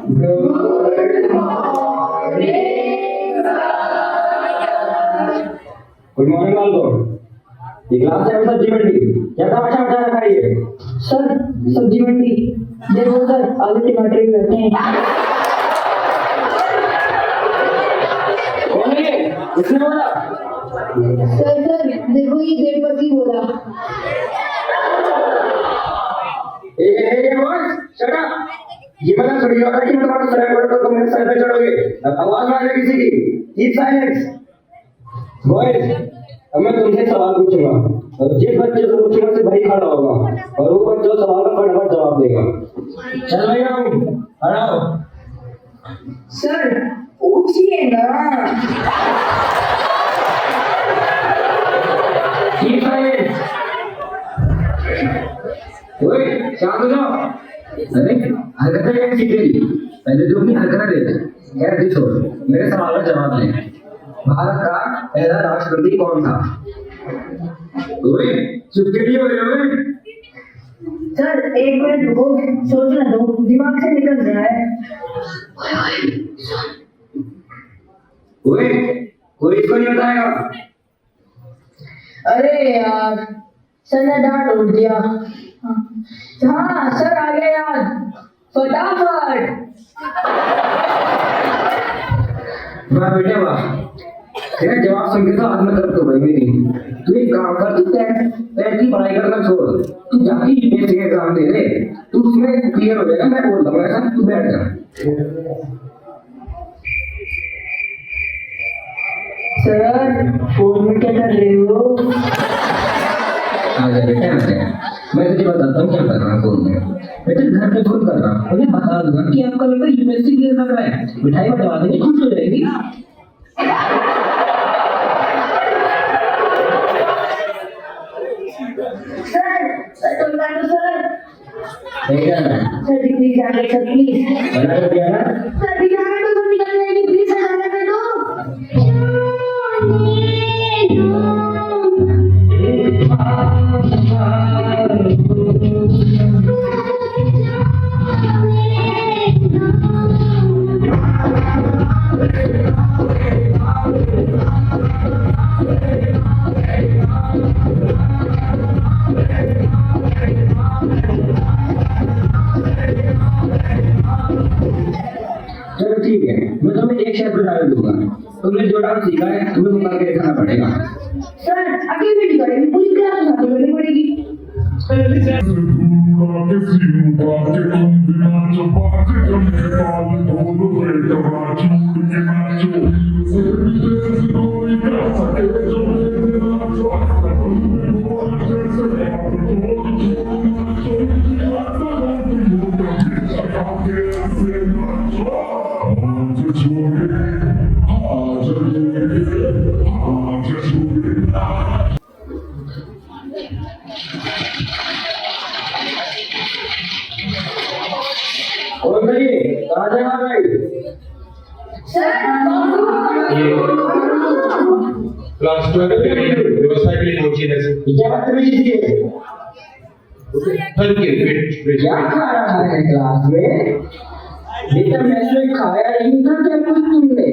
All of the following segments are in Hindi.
गुड मॉर्निंग वालों। ये क्लास है सब्जी मंडी, क्या तमाशा उठा रखा है ये? सर सब्जी मंडी देखो सर, आलू टमाटर भी बैठे हैं। कौन है ये? किसने बोला? सर देखो ये देवपति बोला। ए बॉस शट अप। ये मत छोड़िए और कि मतलब सर को तुम मेरे सर पे चढ़ोगे, आवाज ना आए किसी की। Keep silence boys. अब मैं तुमसे सवाल पूछूंगा और जिस बच्चे से पूछूंगा से भाई खड़ा होगा और वो बच्चा सवाल का फटाफट जवाब देगा। चल भैया हटाओ। सर पूछिए ना। Keep silence. ओए शांत हो जाओ। अरे हरकतें कैसी सीख रही? पहले जो अपनी हरकतें देते खैर जी छोड़, मेरे सवाल का जवाब दे। भारत का पहला राष्ट्रपति कौन था? ओए चुप के लिए हो रहे हो? सर एक मिनट रुको, सोचने दो, दिमाग से निकल रहा है। ओए कोई इसको नहीं बताएगा? अरे यार सर ने डांट उड़ दिया। हाँ सर आ गया यार, फटाफट। वाह बेटे वाह, तेरा जवाब सुन के तो आज मैं तरफ तो भाई मेरी। तू एक काम कर, तू टेंथ की पढ़ाई करना छोड़, तू जाके यूपीएससी का एग्जाम दे ले, तू उसमें क्लियर हो जाएगा। मैं बोल रहा हूँ ऐसा, तू बैठ जा। सर फोन में क्या कर रहे हो? आ जा बेटा आ जा, मैं तुझे बताता हूँ क्या कर रहा हूँ फोन में। बेटे घर पे फोन कर रहा हूँ, उन्हें बता दूंगा कि आपका लड़का यूपीएससी क्लियर कर रहा है, मिठाई बंटवा देंगे, खुश हो जाएगी। सर तुम ना तो सर डिग्री जाने सर प्लीज। बना कर दिया ना? सर दिखाने तो तुम निकल जाएगी, प्लीज सर जाने दे दो। चलो ठीक है, मैं तुम्हें एक शर्त बता दूंगा, तुमने जो डांस सीखा है तुम्हें वो करके दिखाना पड़ेगा। सर अकेले नहीं करेंगे, पूरी क्लास में साथ करनी पड़ेगी। और भाई कहाँ जाएगा भाई? क्लास 12 में व्यवस्था के लिए कोचिंग है। क्या बदतमीजी थी ये? थर्ड के वेट क्या खा रहा है क्लास में? बेटा मैंने खाया नहीं था क्या कुछ तुमने?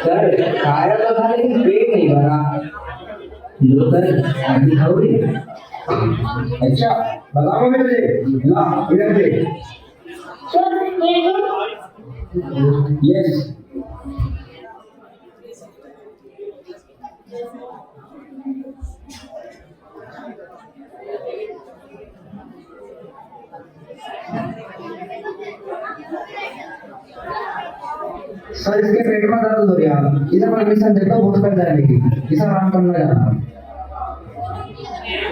सर खाया तो था लेकिन पेट नहीं भरा। लो सर अभी खाओगे? अच्छा बताओ मेरे से, ला इधर से। सर यस सर इसके पेट में दर्द हो रहा है, इसे परमिशन देता हूँ हॉस्पिटल जाने की, इसे आराम करना जाना।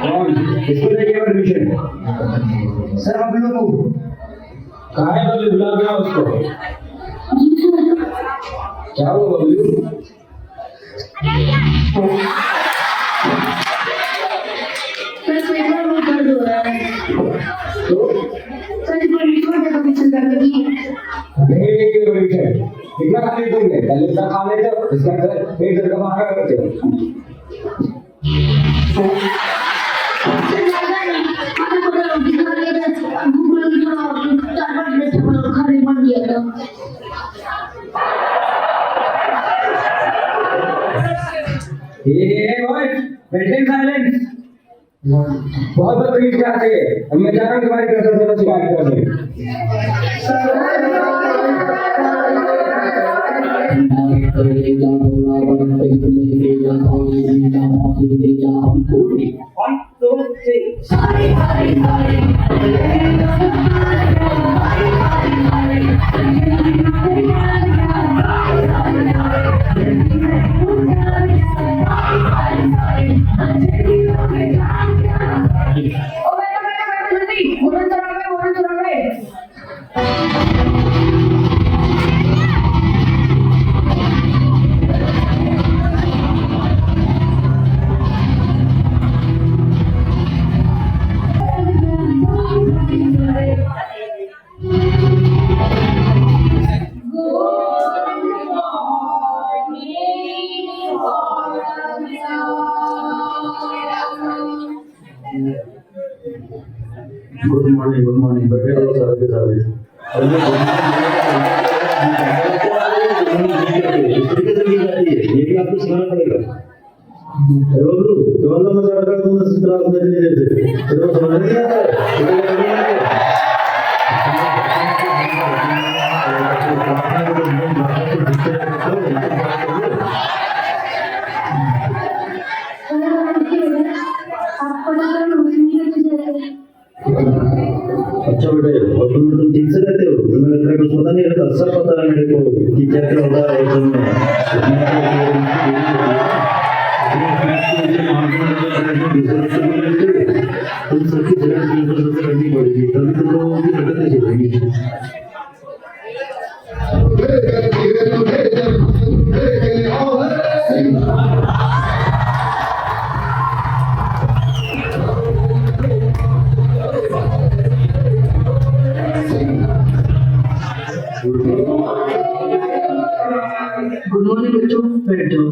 कौन इसको चाहिए परमिशन? सर आप लोगों को कहाँ है बबलू? बुला के आओ उसको। क्या हुआ बबलू? सर पेट में बहुत दर्द हो रहा है, तो सर परमिशन दे दो किसी करने की। नहीं लेके परमिशन, कितना खा लिया तुमने? पहले इतना खा लेते हो, इसका पेट दर्द का बहाना करते हो। Sir boys maintain silence. बहुत बदतमीज क्लास है। अब मैं जा रहा हूँ तुम्हारी क्लास से बात करने। One, two, three. ओ बेटा जल्दी मोटर चला गए। गुड मॉर्निंग बैठे रहो सारे के सारे। ये भी आपको सुनाना पड़ेगा। बबलू तो मजा आ रहा है तुम क्लास में नहीं देते तो समझ नहीं आता अच्छा बेटे और तुम ठीक से रहते हो? तुम्हें लगता है कुछ पता नहीं रहता? सब पता है मेरे को कि क्या क्या होता है एग्जाम में। तुम सबकी जगह करनी पड़ेगी तभी तुम लोगों की हरकत नहीं चलेगी। गुड मॉर्निंग बच्चों, बैठो।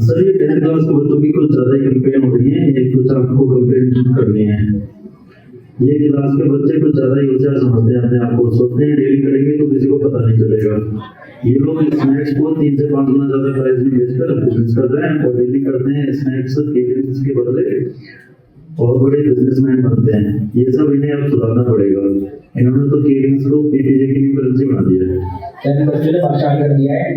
सर ये 10th क्लास के बच्चों की कुछ ज्यादा कंप्लेन हो रही है। ये कुछ आपको कंप्लेन करनी है। ये क्लास के बच्चे कुछ ज्यादा ही होशियार समझते हैं अपने आप को, सोचते हैं डेली करेंगे तो किसी को पता नहीं चलेगा। ये लोग स्नैक्स को 3 से 5 गुना ज्यादा प्राइस में बेचकर बिजनेस कर रहे हैं और डेली करते हैं स्नैक्स केटरिंग्स के बदले और बड़े बिजनेसमैन बनते हैं। ये सब इन्हें अब सुधारना पड़ेगा। इन्होंने तो केटरिंग्स को पीपीजे की न्यू करेंसी बना दिया है। चंद बच्चों ने परेशान कर दिया है।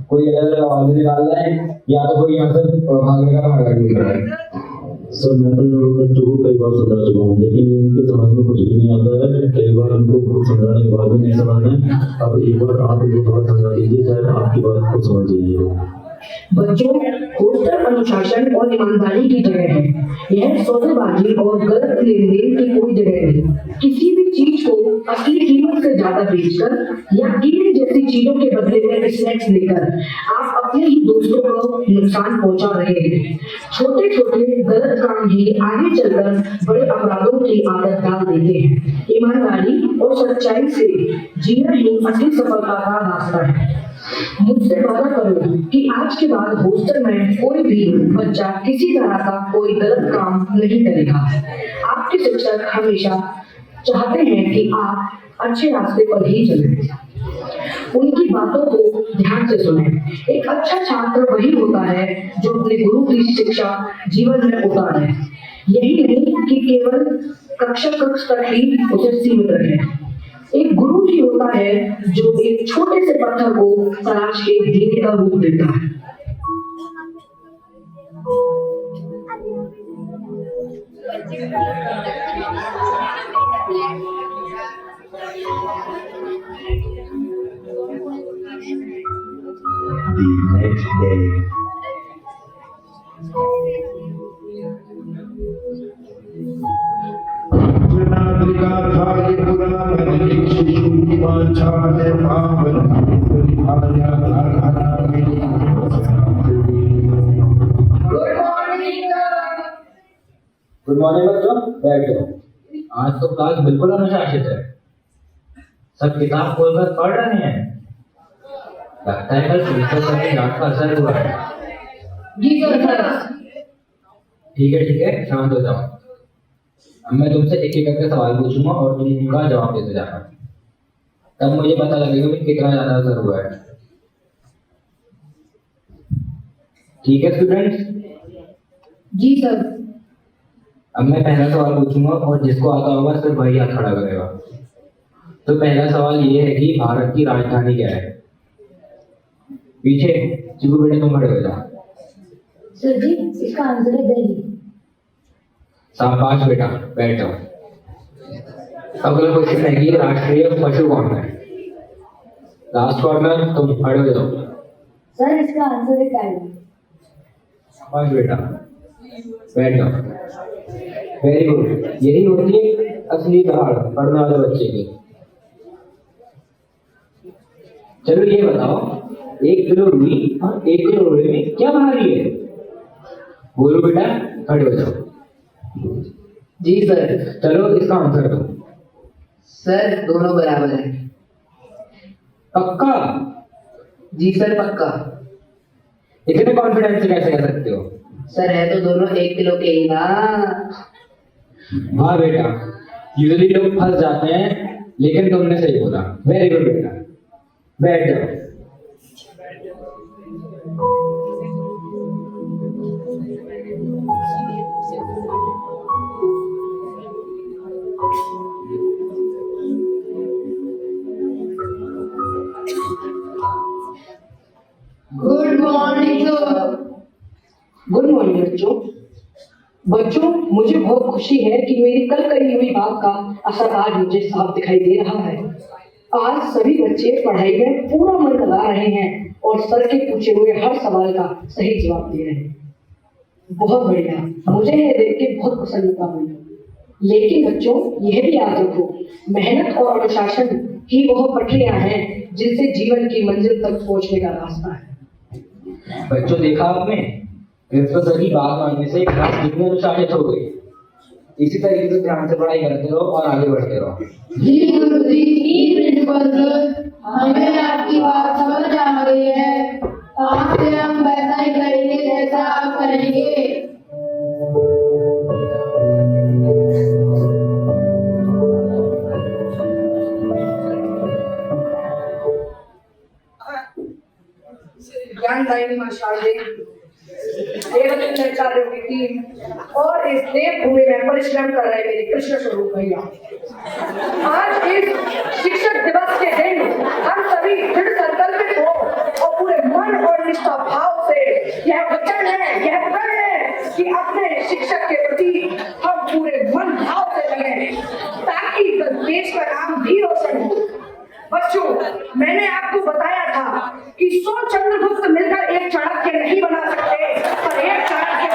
कोई अलग अलग आवाज निकाल रहा है या तो कोई यहाँ से भागने का मजाक नहीं कर रहा है। सर मैं तो इन बच्चों को कई बार समझा चुका हूँ लेकिन इनके समझ में कुछ भी नहीं आता है। कई बार इनको कुछ समझाने के बाद भी नहीं समझ में। अब एक बार आप इनको बात समझा दीजिए, शायद आपकी बात को समझ जाइए। बच्चों, हॉस्टल अनुशासन और ईमानदारी की जगह है। यह सौदेबाजी और गलत लेन देन की कोई जगह नहीं। किसी भी चीज को असली कीमत से ज्यादा बेचकर या कीड़े जैसी चीजों के बदले में स्नैक्स लेकर आप अपने ही दोस्तों को नुकसान पहुंचा रहे हैं। छोटे छोटे गलत काम ही आगे चलकर बड़े अपराधों की आदत डाल देते हैं। ईमानदारी और सच्चाई से जीना ही असली सफलता का रास्ता है। मुझसे वादा करो कि आज के बाद हॉस्टल में कोई भी बच्चा किसी तरह का कोई गलत काम नहीं करेगा। आपके शिक्षक हमेशा चाहते हैं कि आप अच्छे रास्ते पर ही चलें। उनकी बातों को ध्यान से सुनें। एक अच्छा छात्र वही होता है जो अपने गुरु की शिक्षा जीवन में उतारे। यही नहीं कि केवल कक्षा तक ही उसे सीमित रहे। एक गुरु ही होता है जो एक छोटे से पत्थर को तराश के ढींगे का रूप देता है। The next day. Good morning बच्चों, बैठो। आज तो क्लास बिल्कुल अनुशासित है। सब किताब खोलकर पढ़ रहे हैं। लगता है कल प्रिंसिपल सर की डांट का असर हुआ है। जी सर। ठीक है, शांत हो जाओ। अब मैं तुमसे एक एक करके सवाल पूछूंगा और तुम उनका जवाब देते जाना। तब मुझे पता लगेगा कि कितना ज्यादा असर हुआ है। ठीक है स्टूडेंट्स, जी सर। अब मैं पहला सवाल पूछूंगा और जिसको आता होगा सिर्फ वही हाथ खड़ा करेगा। तो पहला सवाल ये है कि भारत की राजधानी क्या है? पीछे चिकू बेटे तुम खड़े हो जाओ। सर जी, इसका आंसर है दिल्ली। शाबाश बेटा, बैठ जाओ। अगला क्वेश्चन है कि राष्ट्रीय पशु कौन है? लास्ट कॉर्नर, तुम खड़े हो जाओ। सर, इसका आंसर है टाइगर। शाबाश बेटा, बैठ जाओ। वेरी गुड, यही होती है असली दहाड़ पढ़ने वाले बच्चे की। चलो ये बताओ, 1 किलो रुई और 1 किलो रुई में क्या भारी है? बोलो बेटा, खड़े हो जाओ। जी सर। चलो इसका आंसर दो। सर, दोनों बराबर है। पक्का? जी सर, पक्का। इतने कॉन्फिडेंस से कैसे कह सकते हो? सर, है तो दोनों 1 किलो के ही ना। हाँ बेटा, यूजुअली लोग फंस जाते हैं, लेकिन तुमने सही बोला। वेरी गुड बेटा, बैठ जाओ। Good morning sir. Good morning बच्चों। बच्चों, मुझे बहुत खुशी है कि मेरी कल कही हुई बात का असर आज मुझे साफ दिखाई दे रहा है। आज सभी बच्चे पढ़ाई में पूरा मन लगा रहे हैं और सर के पूछे हुए हर सवाल का सही जवाब दे रहे हैं। बहुत बढ़िया, मुझे यह देख के बहुत प्रसन्नता हुई। लेकिन बच्चों, यह भी याद रखो, मेहनत और अनुशासन ही वह पटरियां हैं जिनसे जीवन की मंजिल तक पहुंचने का रास्ता है। बच्चों, देखा आपने, प्रिंसिपल सर की बात मानने से क्लास कितनी अनुशासित हो गई। इसी तरीके से ध्यान से पढ़ाई करते रहो और आगे बढ़ते रहो। जी गुरुजी, जी प्रिंसिपल सर, हमें आपकी बात समझ आ गई है। आज से हम वैसा ही करेंगे जैसा आप करेंगे। ज्ञानदायिनी मां शारदे, देवचंद्र आचार्य की टीम और इस देवभूमि में परिश्रम कर रहे मेरे कृष्ण स्वरूप भैया, आज इस शिक्षक दिवस के दिन हम सभी दृढ़ संकल्पित हो और पूरे मन और निष्ठा भाव से यह वचन है, यह प्रण है कि अपने शिक्षक के प्रति हम पूरे मन भाव से लगे ताकि देश का नाम भी रोशन हो। बच्चों, मैंने आपको बताया था कि 100 चंद्रगुप्त मिलकर एक चाणक्य नहीं बना सकते, पर एक चाणक्य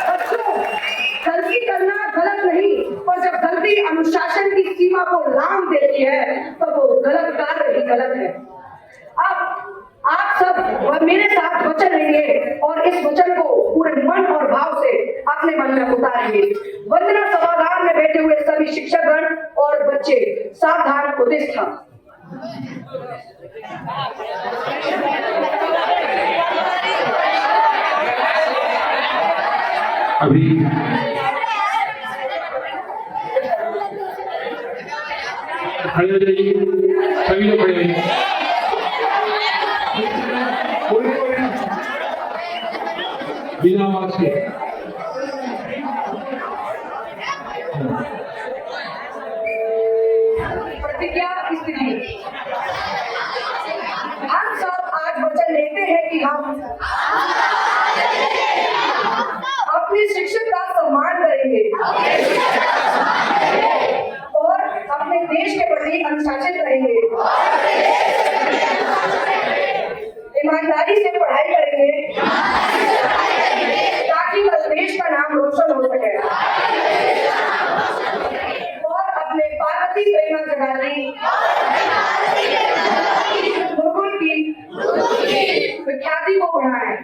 बच्चों, गलती करना गलत नहीं, पर जब गलती अनुशासन की सीमा को लांघ देती है तो वो गलत कार्य ही गलत है। अब आप सब मेरे साथ वचन लेंगे और इस वचन को पूरे मन और भाव से अपने मन में उतारेंगे। वंदना सभागार में बैठे हुए सभी शिक्षकगण और बच्चे सावधान प्रतिष्ठा। अभी खड़े हो जाइए, सभी लोग खड़े होइए। बिना आवाज के। प्रतिज्ञा की स्थिति। हम सब आज वचन लेते हैं कि हम अपने शिक्षक का सम्मान करेंगे और अपने देश के प्रति अनुशासित रहेंगे, ईमानदारी से पढ़ाई करेंगे ताकि कल देश का नाम रोशन हो सके और अपने पार्वती प्रेमा जगाती गुरुकुल की विख्याति को बढ़ाएं।